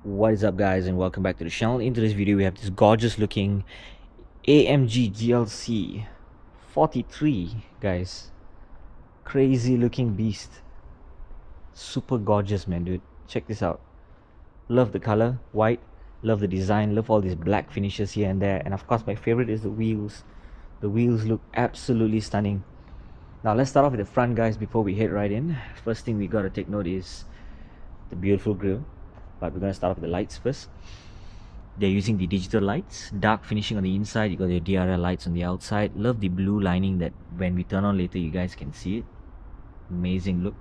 What is up, guys, and welcome back to the channel. In today's video we have this gorgeous looking AMG GLC 43, guys. Crazy looking beast, super gorgeous, man, dude. Check this out. Love the color, white. Love the design, love all these black finishes here and there, and of course my favorite is the wheels. The wheels look absolutely stunning. Now let's start off with the front, guys, before we head right in. First thing we gotta take note is the beautiful grille, but we're gonna start off with the lights first. They're using the digital lights, dark finishing on the inside. You got your DRL lights on the outside. Love the blue lining that when we turn on later you guys can see it. Amazing look.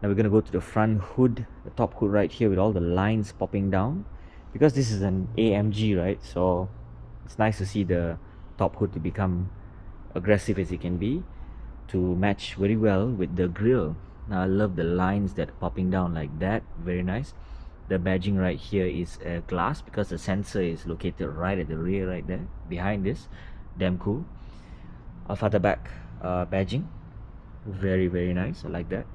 Now we're gonna go to the front hood, the top hood right here with all the lines popping down, because this is an AMG, right? So it's nice to see the top hood to become aggressive as it can be, to match very well with the grille. Now I love the lines that are popping down like that, very nice. The badging right here is glass because the sensor is located right at the rear right there behind this. Damn cool. Alpha back badging, very nice. I like that.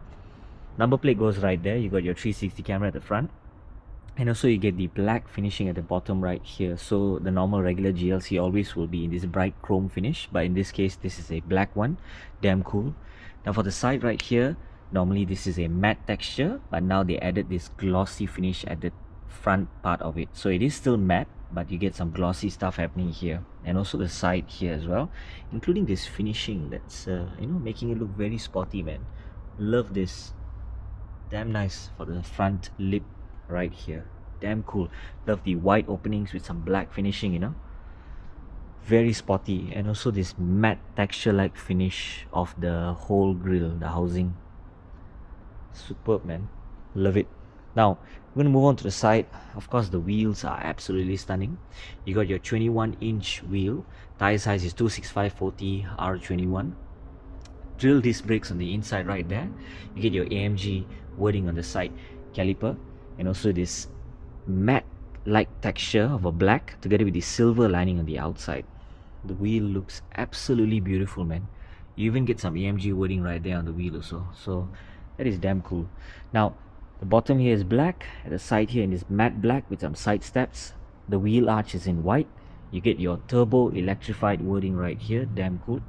Number plate goes right there. You got your 360 camera at the front, and also you get the black finishing at the bottom right here. So the normal regular GLC always will be in this bright chrome finish, but in this case this is a black one. Damn cool. Now for the side right here, normally this is a matte texture, but now they added this glossy finish at the front part of it. So it is still matte, but you get some glossy stuff happening here, and also the side here as well, including this finishing that's making it look very sporty, man. Love this. Damn nice for the front lip right here. Damn cool. Love the white openings with some black finishing, very sporty. And also this matte texture like finish of the whole grille, the housing. Superb, man. Love it. Now we're gonna move on to the side. Of course the wheels are absolutely stunning. You got your 21-inch wheel. Tire size is 265/40 R21. Drill disc brakes on the inside right there. You get your AMG wording on the side caliper, and also this matte like texture of a black together with the silver lining on the outside. The wheel looks absolutely beautiful, man. You even get some AMG wording right there on the wheel also, so that is damn cool. Now the bottom here is black, at the side here is matte black with some side steps. The wheel arch is in white. You get your turbo electrified wording right here. Damn cool.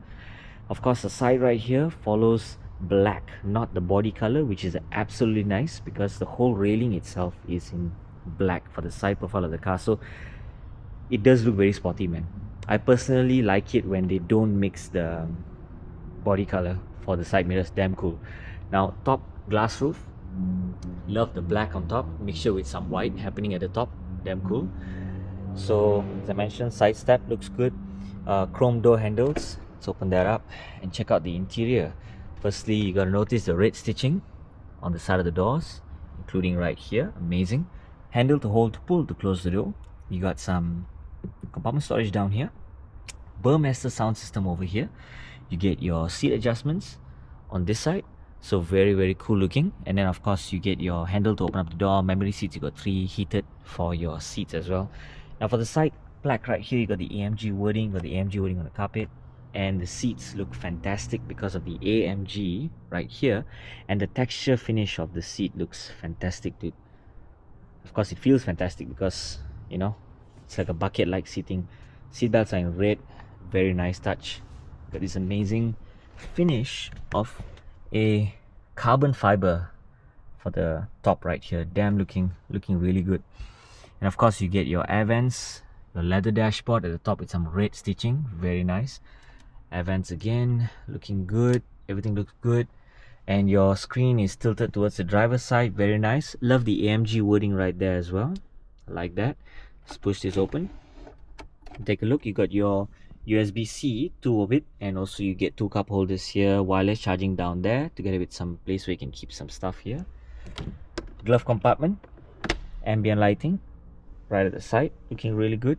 Of course the side right here follows black, not the body color, which is absolutely nice because the whole railing itself is in black for the side profile of the car. So it does look very sporty, man. I personally like it when they don't mix the body color for the side mirrors. Damn cool. Now top glass roof. Love the black on top, mixture with some white happening at the top. Damn cool. So as I mentioned, side step looks good. Chrome door handles. Let's open that up and check out the interior. Firstly, you gotta notice the red stitching on the side of the doors, including right here. Amazing. Handle to hold to pull to close the door. You got some compartment storage down here. Burmester sound system over here. You get your seat adjustments on this side, so very cool looking. And then of course you get your handle to open up the door. Memory seats, you got 3 heated for your seats as well. Now for the side plaque right here, you got the AMG wording. Got the AMG wording on the carpet. And the seats look fantastic because of the AMG right here, and the texture finish of the seat looks fantastic, dude. Of course it feels fantastic because it's like a bucket like seating. Seat belts are in red. Very nice touch. Got this amazing finish of a carbon fiber for the top right here. Damn, looking really good. And of course you get your air vents, your leather dashboard at the top with some red stitching. Very nice. Air vents again, looking good. Everything looks good. And your screen is tilted towards the driver's side. Very nice. Love the AMG wording right there as well. I like that. Let's push this open. Take a look. You got your USB-C, 2 of it, and also you get 2 cup holders here. Wireless charging down there, together with some place where you can keep some stuff here. Glove compartment, ambient lighting right at the side, looking really good.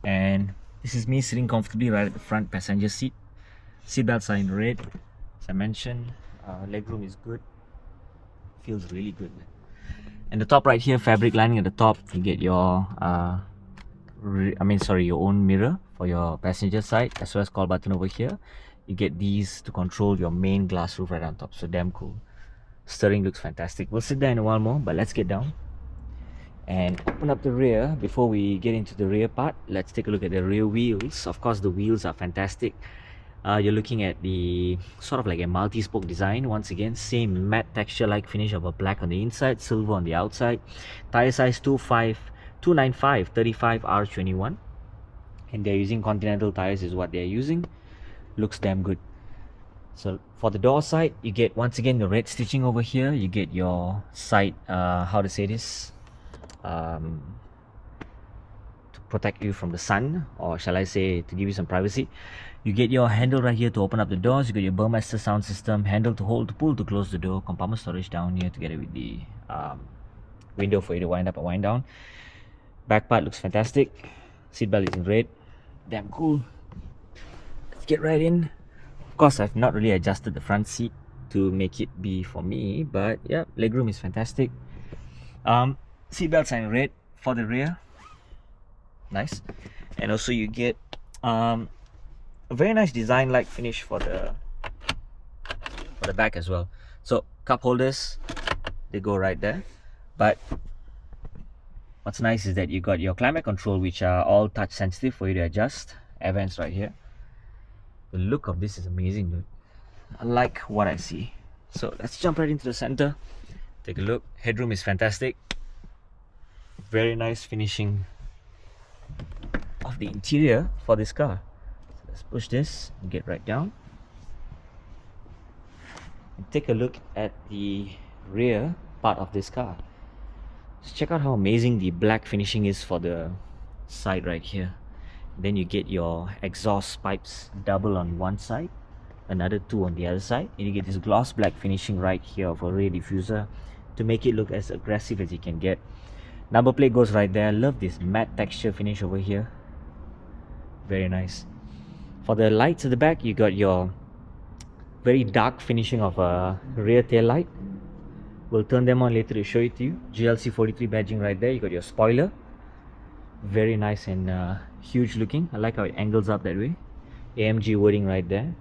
And this is me sitting comfortably right at the front passenger seat. Seat belts are in red, as I mentioned. Legroom is good. Feels really good, man. And the top right here, fabric lining at the top. You get your your own mirror for your passenger side, as well as call button over here. You get these to control your main glass roof right on top. So damn cool. Steering looks fantastic. We'll sit there in a while more, but let's get down. And open up the rear. Before we get into the rear part, let's take a look at the rear wheels. Of course, the wheels are fantastic. You're looking at the sort of like a multi-spoke design. Once again, same matte texture like finish of a black on the inside, silver on the outside. Tire size 295 35 R21, and they're using Continental tires is what they're using. Looks damn good. So for the door side, you get once again the red stitching over here. You get your side how to say this, to protect you from the sun, or shall I say to give you some privacy. You get your handle right here to open up the doors. You got your Burmester sound system, handle to hold, to pull, to close the door, compartment storage down here together with the window for you to wind up and wind down. Back part looks fantastic. Seatbelt is in red. Damn cool. Let's get right in. Of course, I've not really adjusted the front seat to make it be for me, but yeah, legroom is fantastic. Seatbelts are in red for the rear. Nice. And also you get a very nice design like finish for the back as well. So cup holders, they go right there. But what's nice is that you got your climate control, which are all touch sensitive for you to adjust. Air vents right here. The look of this is amazing, dude. I like what I see. So let's jump right into the center. Take a look. Headroom is fantastic. Very nice finishing of the interior for this car. So let's push this and get right down. And take a look at the rear part of this car. Just check out how amazing the black finishing is for the side right here. Then you get your exhaust pipes double on one side, another two on the other side, and you get this gloss black finishing right here of a rear diffuser to make it look as aggressive as you can get. Number plate goes right there. Love this matte texture finish over here. Very nice. For the lights at the back, you got your very dark finishing of a rear tail light. We'll turn them on later to show it to you. GLC 43 badging right there. You got your spoiler. Very nice and huge looking. I like how it angles up that way. AMG wording right there.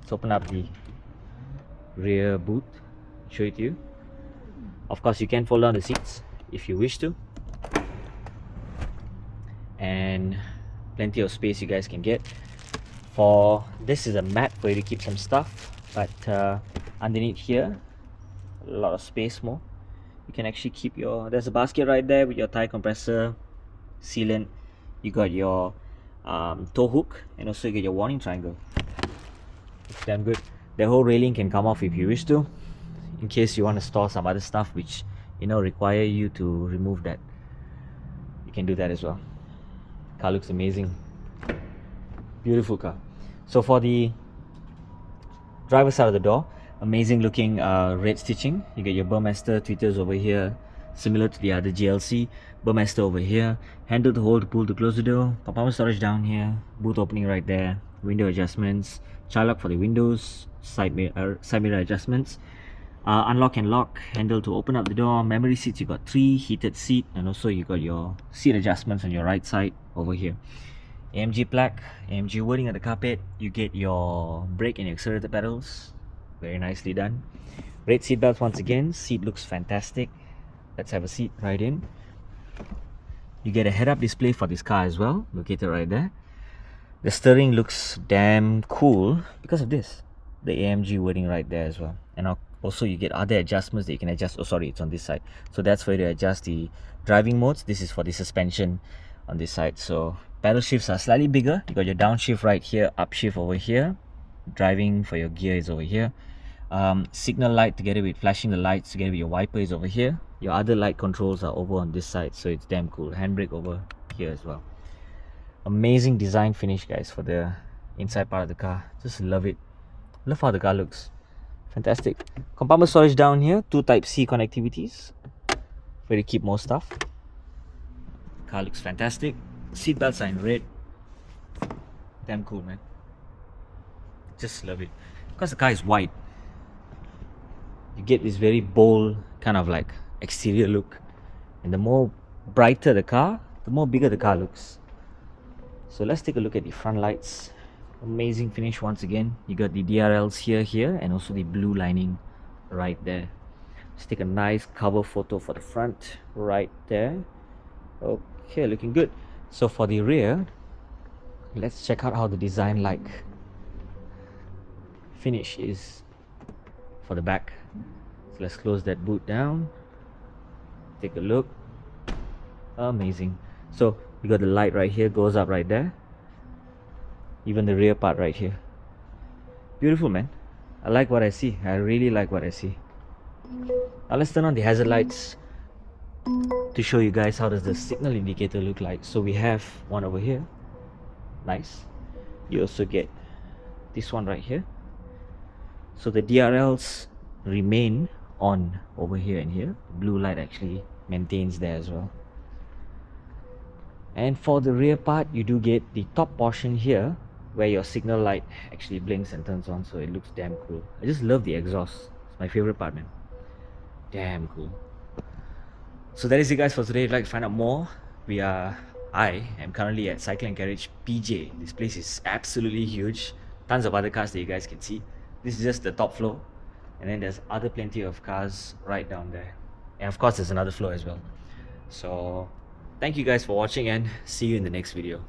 Let's open up the rear boot, show it to you. Of course, you can fold down the seats if you wish to, and plenty of space you guys can get. For this is a mat for you to keep some stuff, but underneath here, a lot of space more. You can actually keep your, there's a basket right there with your tire compressor, sealant. You got your tow hook, and also you get your warning triangle. It's damn good. The whole railing can come off if you wish to, in case you want to store some other stuff which require you to remove that. You can do that as well. Car looks amazing. Beautiful car. So for the driver's side of the door, amazing looking red stitching. You get your Burmester tweeters over here, similar to the other GLC. Burmester over here, handle to hold, to pull, to close the door, compartment storage down here, boot opening right there, window adjustments, child lock for the windows, side mirror adjustments, unlock and lock, handle to open up the door, memory seats. You got 3, heated seat, and also you got your seat adjustments on your right side over here. AMG plaque, AMG wording at the carpet. You get your brake and accelerator pedals. Very nicely done. Red seat belts once again. Seat looks fantastic. Let's have a seat right in. You get a head-up display for this car as well, located right there. The steering looks damn cool because of this, the AMG wording right there as well. And also you get other adjustments that you can adjust. Oh sorry, it's on this side. So that's for you to adjust the driving modes. This is for the suspension on this side. So pedal shifts are slightly bigger. You got your downshift right here, upshift over here. Driving for your gear is over here. Signal light together with flashing the lights together with your wiper is over here. Your other light controls are over on this side, so it's damn cool. Handbrake over here as well. Amazing design finish, guys, for the inside part of the car. Just love it. Love how the car looks. Fantastic. Compartment storage down here. 2 Type-C connectivities, where you keep more stuff. Car looks fantastic. Seat belts are in red. Damn cool, man. Just love it. Because the car is white, you get this very bold kind of like exterior look, and the more brighter the car, the more bigger the car looks. So let's take a look at the front lights. Amazing finish once again. You got the DRLs here, and also the blue lining right there. Let's take a nice cover photo for the front right there. Okay, looking good. So for the rear, let's check out how the design like finish is for the back. So let's close that boot down. Take a look. Amazing. So you got the light right here, goes up right there. Even the rear part right here. Beautiful, man. I like what I see. I really like what I see. Now let's turn on the hazard lights to show you guys how does the signal indicator look like. So we have one over here. Nice. You also get this one right here. So the DRLs remain on over here and here. The blue light actually maintains there as well. And for the rear part, you do get the top portion here where your signal light actually blinks and turns on, so it looks damn cool. I just love the exhaust. It's my favorite part, man. Damn cool. So that is it, guys, for today. If you'd like to find out more, I am currently at Cycle and Carriage PJ. This place is absolutely huge. Tons of other cars that you guys can see. This is just the top floor, and then there's plenty of cars right down there, and of course there's another floor as well. So thank you guys for watching, and see you in the next video.